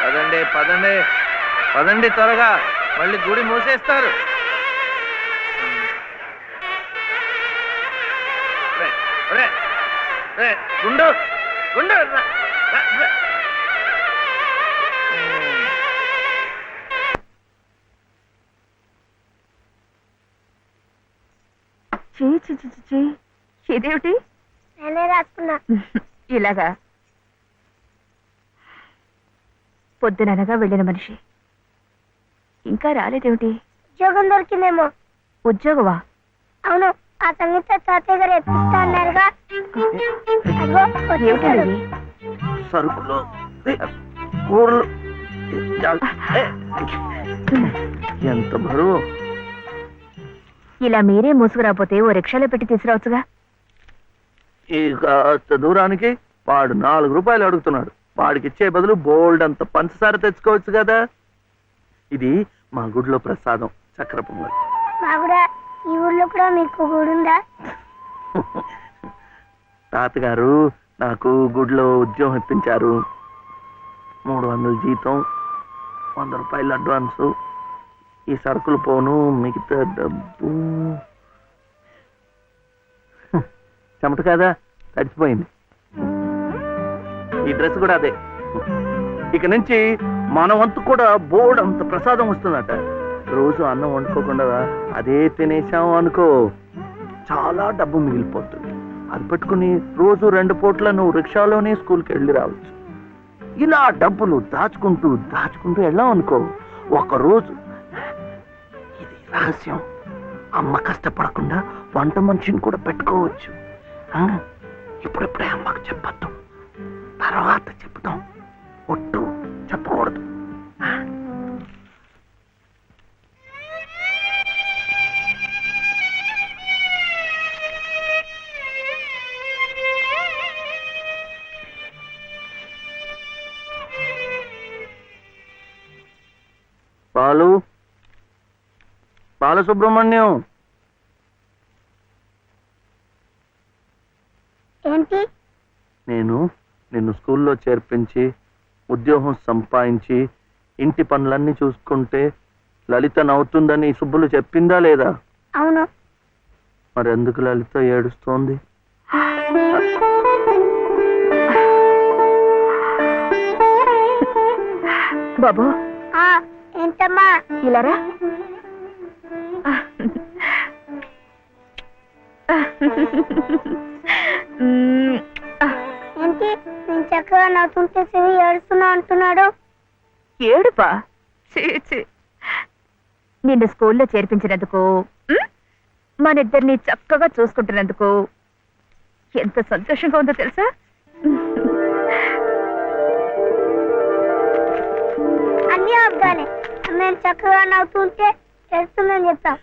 పదండి పదండి పదండి త్వరగా, మళ్ళీ గుడి మూసేస్తారు. గుండు గుండు ఇదేమిటి? నేనే రాసుకున్నా. ఇలాగా పొద్దుననగా వెళ్ళిన మనిషి ఇంకా రాలేదేమిటి? ఉద్యోగం దొరికిందేమో. ఉద్యోగమా? అవును, ఆ సంగీత తాతయ్య గారు ఎప్పిస్తా అన్నారుగా. ఏమిటండి? సరుకులు, కూరలు, ఎంత బరువు. ఇలా మీరే మూసుకురాపోతే ఓ రిక్షాలో పెట్టి తీసుకురావచ్చుగా. ఈ కాస్త దూరానికి వాడు 4 రూపాయలు అడుగుతున్నాడు. వాడికి ఇచ్చే బదులు బోల్డ్ అంత పంచదార తెచ్చుకోవచ్చు కదా. ఇది మా గుడిలో ప్రసాదం, చక్కెర పొంగల్. మా కూడా ఈ ఊర్లో కూడా మీకు గుడి ఉందా? తాతగారు నాకు గుడిలో ఉద్యోగం ఇప్పించారు. 300 జీతం, 100 రూపాయలు అడ్వాన్సు, ఈ సరుకులు పోను, మిగతా డబ్బు చెమట కదా తడిచిపోయింది. ఈ డ్రెస్ కూడా అదే. ఇక నుంచి మన వంతు కూడా బోర్డు అంత ప్రసాదం వస్తుందట. రోజు అన్నం వండుకోకుండా అదే తినేసాం అనుకో, చాలా డబ్బు మిగిలిపోతుంది. అది పట్టుకుని రోజు 2 పూట్ల నువ్వు రిక్షాలోనే స్కూల్కి వెళ్ళి రావచ్చు. ఇలా డబ్బులు దాచుకుంటూ దాచుకుంటూ వెళ్ళాం అనుకో, ఒకరోజు, ఇది రహస్యం, అమ్మ కష్టపడకుండా వంట మనిషిని కూడా పెట్టుకోవచ్చు. ఇప్పుడిప్పుడే అమ్మకు చెప్పద్దు, తర్వాత చెప్తాం. ఒట్టు చెప్పకూడదు. పాలు, బాలసుబ్రహ్మణ్యం. ఏంటి? నేను నిన్ను స్కూల్లో చేర్పించి ఉద్యోగం సంపాదించి ఇంటి పనులన్నీ చూసుకుంటే లలిత నవ్వుతుందని సుబ్బులు చెప్పిందా లేదా? అవును. మరి ఎందుకు లలిత ఏడుస్తోంది? బాబు. ఏంటమ్మా? ఇలారా. ఏంటి నేను చక్కగా నవ్వుతుంటే చెవి ఏడుస్తున్నా అంటున్నాడు? ఏడుపా? నిన్ను స్కూల్లో చేర్పించినందుకు, మనిద్దరిని చక్కగా చూసుకుంటున్నందుకు ఎంత సంతోషంగా ఉందో తెలుసా? అన్నీ అబ్బానే. నేను చక్కగా నవ్వుతుంటే ఏడుస్తుందని చెప్తాం.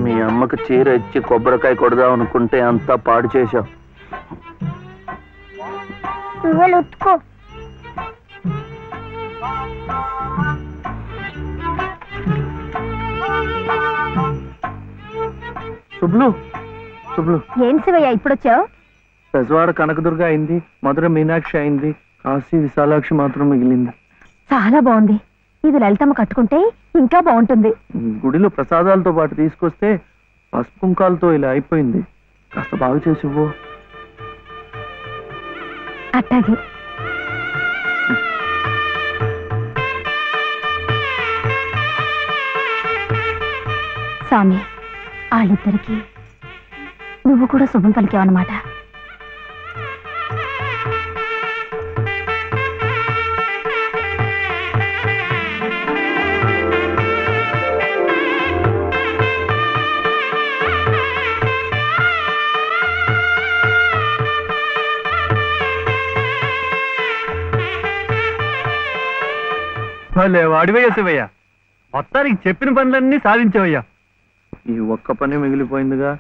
మీ అమ్మకు చీర ఇచ్చి కొబ్బరికాయ కొడదాం అనుకుంటే అంతా పాడు చేశావు. నువ్వే ఉత్తుకో. శుభ్లు, శుభ్లు. ఏం శివయ్య ఇప్పుడొచ్చావు? పెజవాడ కనకదుర్గ అయింది, మధుర మీనాక్షి అయింది, కాశీ విశాలాక్షి మాత్రం మిగిలింది. చాలా బాగుంది. ఇది లలితమ్మ కట్టుకుంటే ఇంకా బాగుంటుంది. గుడిలో ప్రసాదాలతో పాటు తీసుకొస్తే పసుపు కుంకాలతో ఇలా అయిపోయింది. కాస్త బాగు చేసి ఇవ్వు. అట్టాగే. స్వామి, వాళ్ళిద్దరికి నువ్వు కూడా శుభం పలికావన్నమాట. వాడివయ్యా శివయ్య, మొత్తానికి చెప్పిన పనులన్నీ సాధించవయ్యా. ఈ ఒక్క పని మిగిలిపోయిందిగా.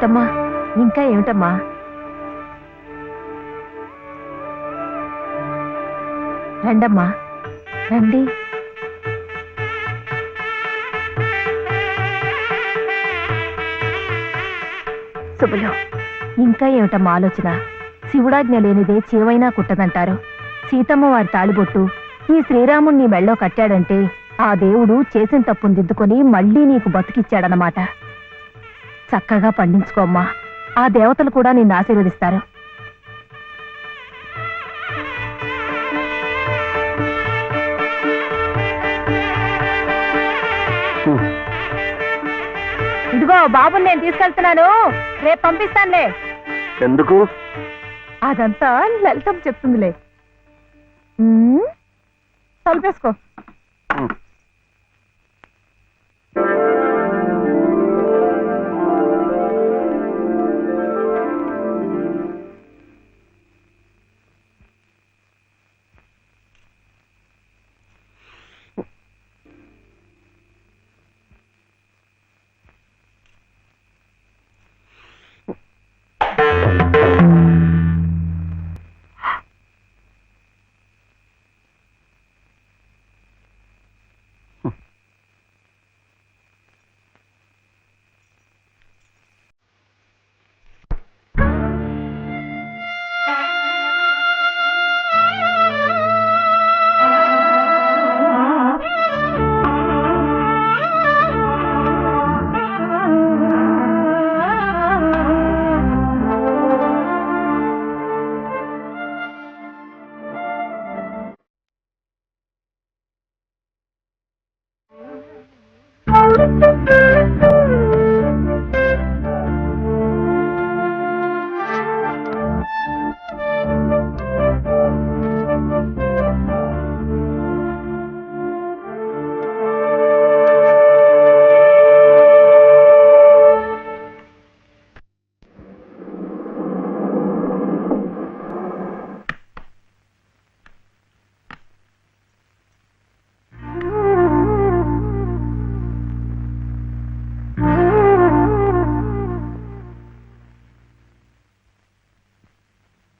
లలితమ్మా, ఇంకా ఏమిటమ్మా? రండమ్మా, రండి. శుభలో, ఇంకా ఏమిటమ్మా ఆలోచన? శివుడాజ్ఞ లేనిదే చీవైనా కుట్టదంటారు. సీతమ్మ వారి తాళిబొట్టు ఈ శ్రీరాముణ్ణి మెళ్ళో కట్టాడంటే ఆ దేవుడు చేసిన తప్పును దిద్దుకొని మళ్ళీ నీకు బతికిచ్చాడనమాట. చక్కగా పండించుకోమ్మా, ఆ దేవతలు కూడా నిన్ను ఆశీర్వదిస్తారు. ఇదిగో బాబుని నేను తీసుకెళ్తున్నాను, రేపు పంపిస్తానులే. ఎందుకు? అదంతా లలితం చెప్తుందిలే. తలుపేసుకో.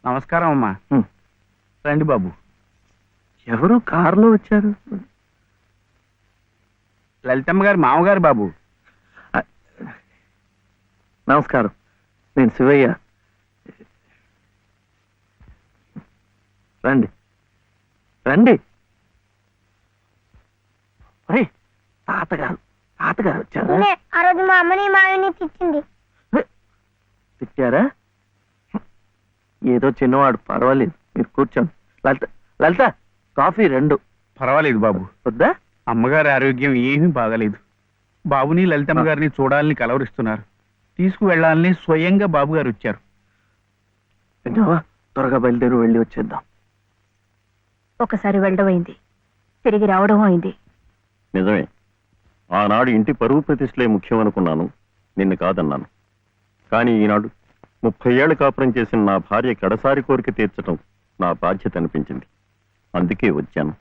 నమస్కారం అమ్మా. రండి బాబు. ఎవరు కారులో వచ్చారు? లలితమ్మ గారి మామగారు బాబు. నమస్కారం, నేను శివయ్య. రండి రండి. తాతగారు తాతగారు వచ్చారా? ఆ రోజు మా అమ్మని మావిని తిట్టింది. తిట్టారా? ఏదో చిన్నవాడు, పర్వాలేదు, మీరు కూర్చోండి. లలిత లలిత కాఫీ 2. పర్వాలేదు బాబు. వద్దా? అమ్మగారి ఆరోగ్యం ఏమీ బాగలేదు. బాబుని లలితమ్మ గారిని చూడాలని కలవరిస్తున్నారు. తీసుకువెళ్లాలని స్వయంగా బాబు గారు వచ్చారు. విన్నావా? త్వరగా బయలుదేరి వెళ్ళి వచ్చేద్దాం. ఒకసారి వెళ్ళడం అయింది, తిరిగి రావడం అయింది. నిజమే, ఆనాడు ఇంటి పరువు ప్రతిష్టలే ముఖ్యం అనుకున్నాను, నిన్ను కాదన్నాను. కానీ ఈనాడు 30 ఏళ్ల కాపురం చేసిన నా భార్య కడసారి కోరిక తీర్చడం నా బాధ్యత అనిపించింది. అందుకే వచ్చాను.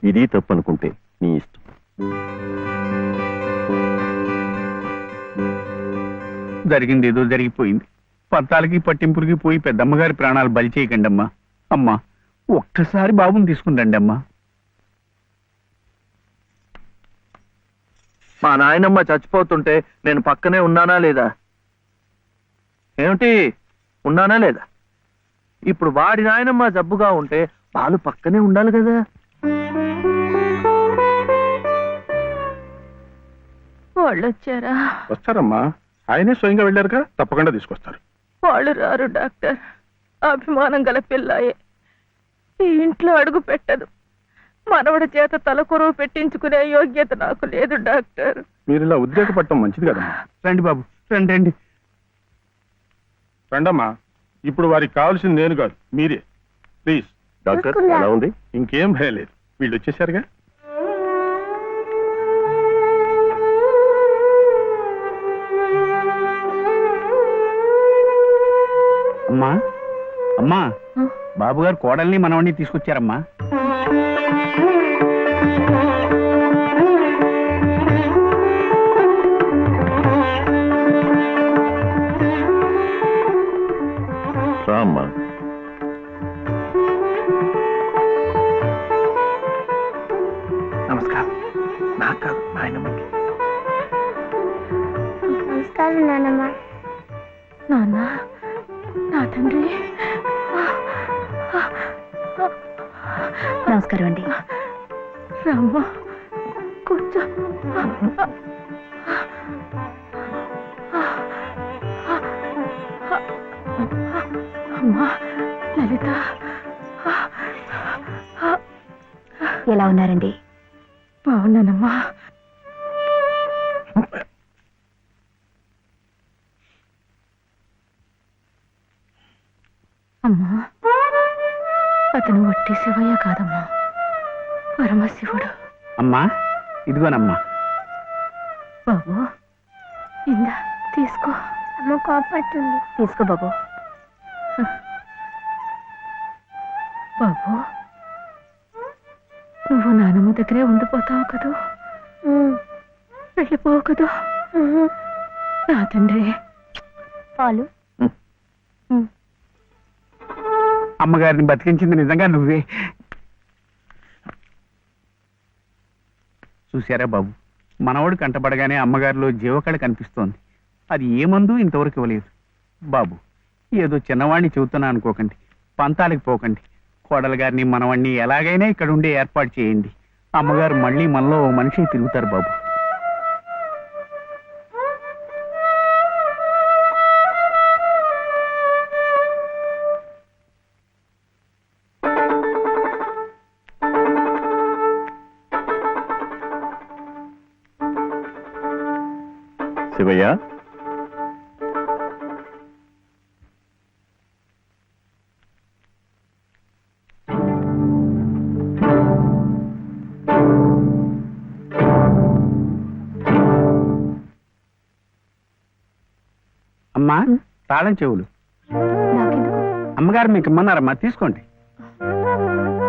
ఇది తప్పనుకుంటే నీ ఇష్టం. జరిగింది ఏదో జరిగిపోయింది. పత్తాలకి పట్టింపులకి పోయి పెద్దమ్మగారి ప్రాణాలు బలి చేయకండి అమ్మా. అమ్మా, ఒక్కసారి బాబుని తీసుకుని అమ్మా. మా నాయనమ్మ చచ్చిపోతుంటే నేను పక్కనే ఉన్నానా లేదా? ఏమిటి, ఉన్నానా లేదా? ఇప్పుడు వాడి నాయనమ్మ జబ్బుగా ఉంటే వాళ్ళు పక్కనే ఉండాలి కదా. వాళ్ళు వచ్చారా? వస్తారమ్మా, ఆయనే స్వయంగా వెళ్ళారుగా, తప్పకుండా తీసుకొస్తారు. వాళ్ళు రారు డాక్టర్. అభిమానం గల పిల్లాయే, ఈ ఇంట్లో అడుగు పెట్టదు. మనవడి చేత తలకొరువు పెట్టించుకునే యోగ్యత నాకు లేదు డాక్టర్. మీరు ఇలా ఉద్రేకపడటం మంచిది కదమ్మా. రండి బాబు, రండి రండి. రండమ్మా, ఇప్పుడు వారికి కావాల్సింది నేను కాదు, మీరే. ప్లీజ్. డాక్టర్ ఎలా ఉంది? ఇంకేం భయం లేదు, వీళ్ళు వచ్చేసారుగా. అమ్మా అమ్మా, బాబు గారు కోడల్ని మనవడిని తీసుకొచ్చారమ్మా. రా అమ్మా. నమస్కారం. నాకు కాదు, నాయనమ్మకి. నమస్కారం నానమ్మ. నాన్న, నా తండ్రి. నమస్కారం అండి. రామ్మ, కూర్చో. అమ్మా లలిత, ఎలా ఉన్నారండి? బాగున్నానమ్మా. అమ్మా, అతను వట్టి శివయ్య కాదమ్మా, పరమశివుడు. అమ్మా ఇదిగోనమ్మా. బాబు, ఇందా తీసుకో. అమ్మ కోపడుతుంది. తీసుకో బాబు. బాబు, నువ్వు నానమ్మ దగ్గరే ఉండిపోతావు కదూ, వెళ్ళిపోవు కదూ. నా తండ్రి. పాలు. అమ్మగారిని బతికించింది నిజంగా నువ్వే. చూశారా బాబు, మనవడు కంటపడగానే అమ్మగారిలో జీవకళ కనిపిస్తోంది. అది ఏ మందు ఇంతవరకు ఇవ్వలేదు. బాబు, ఏదో చిన్నవాడిని చెబుతున్నా అనుకోకండి, పంతాలకు పోకండి. కోడలు గారిని మనవాణ్ణి ఎలాగైనా ఇక్కడ ఉండే ఏర్పాటు చేయండి. అమ్మగారు మళ్ళీ మనలో ఓ మనిషి తిరుగుతారు బాబు. శివయ్య, అమ్మా, తాళం చెవులు. నాకెందుకు? అమ్మగారు మీకు ఇమ్మన్నారమ్మా, తీసుకోండి.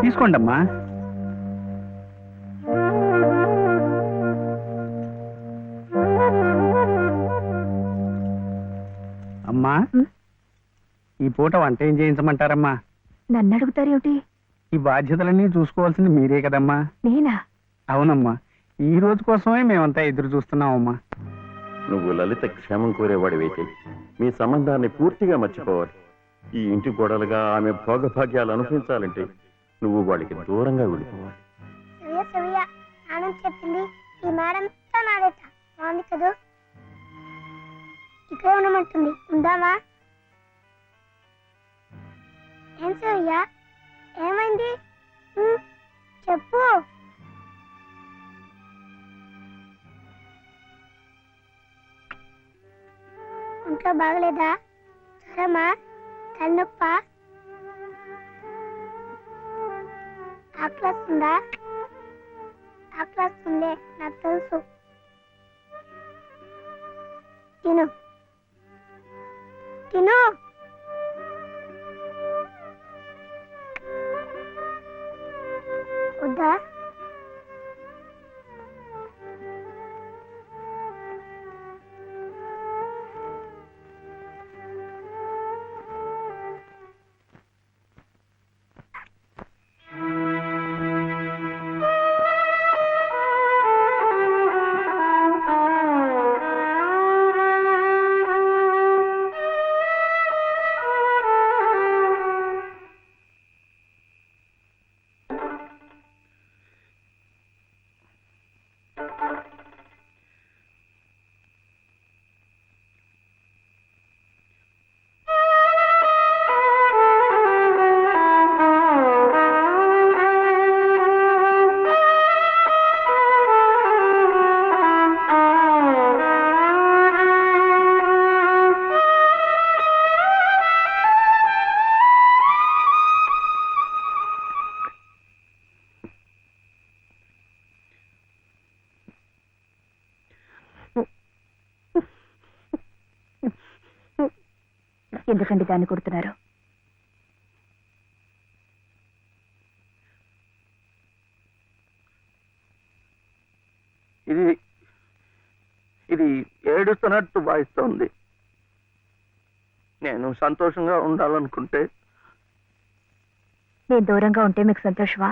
తీసుకోండి అమ్మా. అమ్మా, ఈ పూట వంట ఏం చేయించమంటారమ్మా? నన్ను అడుగుతారేమిటి? ఈ బాధ్యతలన్నీ చూసుకోవాల్సింది మీరే కదమ్మా. నేనా? అవునమ్మా, ఈ రోజు కోసమే మేమంతా ఎదురు చూస్తున్నామమ్మా. నువ్వు లలిత క్షేమం కోరేవాడివైతే మీ సంబంధాన్ని పూర్తిగా మర్చిపోవాలి. ఈ ఇంటి గోడలుగా ఆమె భోగభాగ్యాలు అనుభవించాలంటే నువ్వు వాడికి దూరంగా వెళ్ళిపోవాలి. సవ్య సవ్య నాన్న చెప్పింది ఈ మేడంతా నాదేట. బాగుంది కదూ. ఇక్కడే ఉండమంటుంది, ఉందామా? ఏం సవ్య, ఏమైంది? చెప్పు. ఒంట్లో బాగలేదా? జ్వరమా? తలనొప్ప? ఆకలిస్తుందా? ఆకలిస్తుందే, నాకు తెలుసు. తిను తిను. వద్దా? ఎందుకండి దాన్ని కొడుతున్నారు? ఇది ఇది ఏడుస్తున్నట్టు భావిస్తోంది. నేను సంతోషంగా ఉండాలనుకుంటే నేను దూరంగా ఉంటే మీకు సంతోషమా?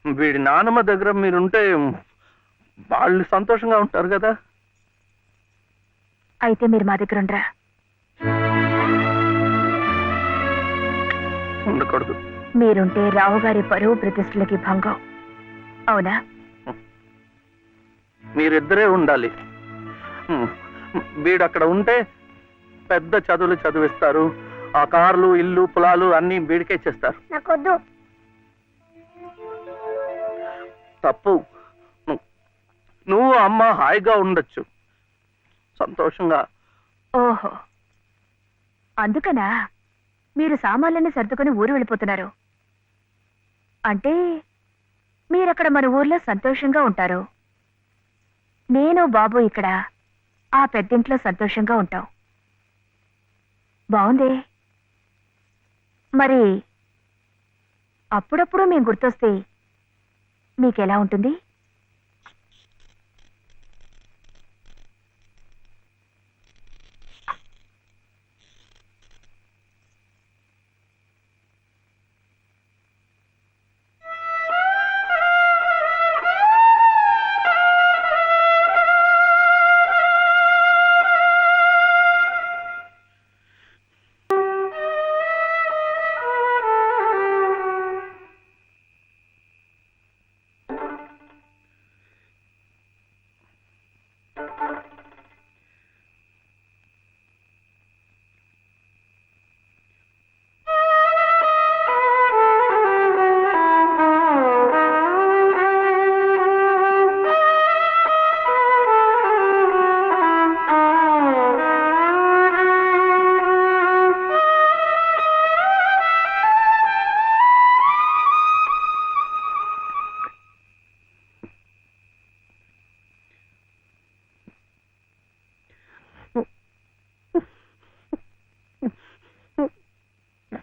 వీడి నాన్నమ్మ దగ్గర మీరుంటే వాళ్ళు సంతోషంగా ఉంటారు కదా. అయితే మీరు మా దగ్గర ఉండరా? ఉండకూడదు. మీరుంటే రావు గారి పరువు ప్రతిష్టలకి భంగం. అవునా? మీరిద్దరే ఉండాలి. వీడు అక్కడ ఉంటే పెద్ద చదువులు చదివిస్తారు. ఆ కార్లు, ఇల్లు, పొలాలు అన్నీ వీడికే చేస్తారు. నాకొద్దు. తప్పు. నువ్వు అమ్మ హాయిగా ఉండొచ్చు, సంతోషంగా. ఓహో, అందుకనా మీరు సామాన్లన్నీ సర్దుకొని ఊరు వెళ్ళిపోతున్నారు? అంటే మీరక్కడ మన ఊర్లో సంతోషంగా ఉంటారు, నేను బాబు ఇక్కడ ఆ పెద్దింట్లో సంతోషంగా ఉంటాం. బాగుంది. మరి అప్పుడప్పుడు మేము గుర్తొస్తే మీకెలా ఉంటుంది?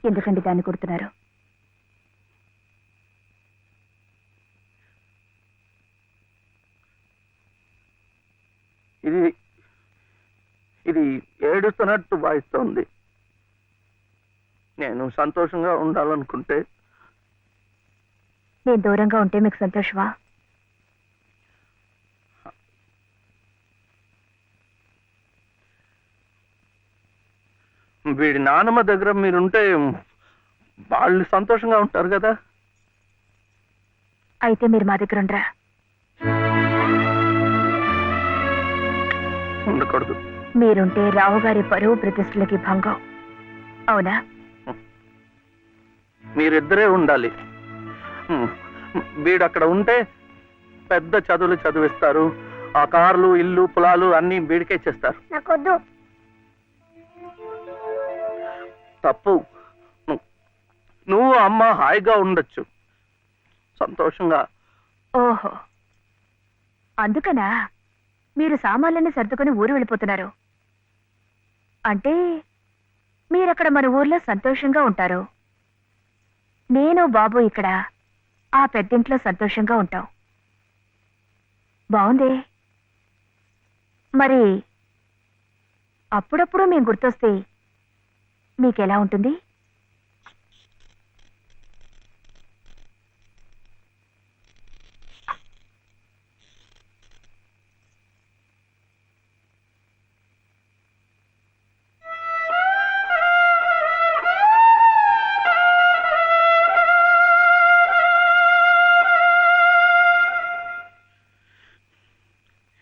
ఎందుకండి దాన్ని కొడుతున్నారు? ఇది ఇది ఏడుస్తున్నట్టు వాయిస్తోంది. నేను సంతోషంగా ఉండాలనుకుంటే నేను దూరంగా ఉంటే మీకు సంతోషమా? వీడి నాన్నమ్మ దగ్గర మీరుంటే వాళ్ళు సంతోషంగా ఉంటారు కదా. అయితే మీరు మా దగ్గర ఉండరా? ఉండకూడదు. మీరుంటే రావు గారి పరువు ప్రతిష్టలకి భంగం. అవునా? మీరిద్దరే ఉండాలి. వీడు అక్కడ ఉంటే పెద్ద చదువులు చదివిస్తారు. ఆ కార్లు, ఇల్లు, పొలాలు అన్నీ వీడికే చేస్తారు. నాకొద్దు. తప్పు. నువ్వు అమ్మ హాయిగా ఉండొచ్చు, సంతోషంగా. ఓహో, అందుకనా మీరు సామాన్లన్నీ సర్దుకొని ఊరు వెళ్ళిపోతున్నారు? అంటే మీరక్కడ మన ఊర్లో సంతోషంగా ఉంటారు, నేను బాబు ఇక్కడ ఆ పెద్దింట్లో సంతోషంగా ఉంటాం. బాగుంది. మరి అప్పుడప్పుడు మేము గుర్తొస్తే మీకెలా ఉంటుంది?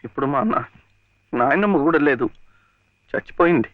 ఇప్పుడు మా నాయనమ్మ కూడా లేదు, చచ్చిపోయింది.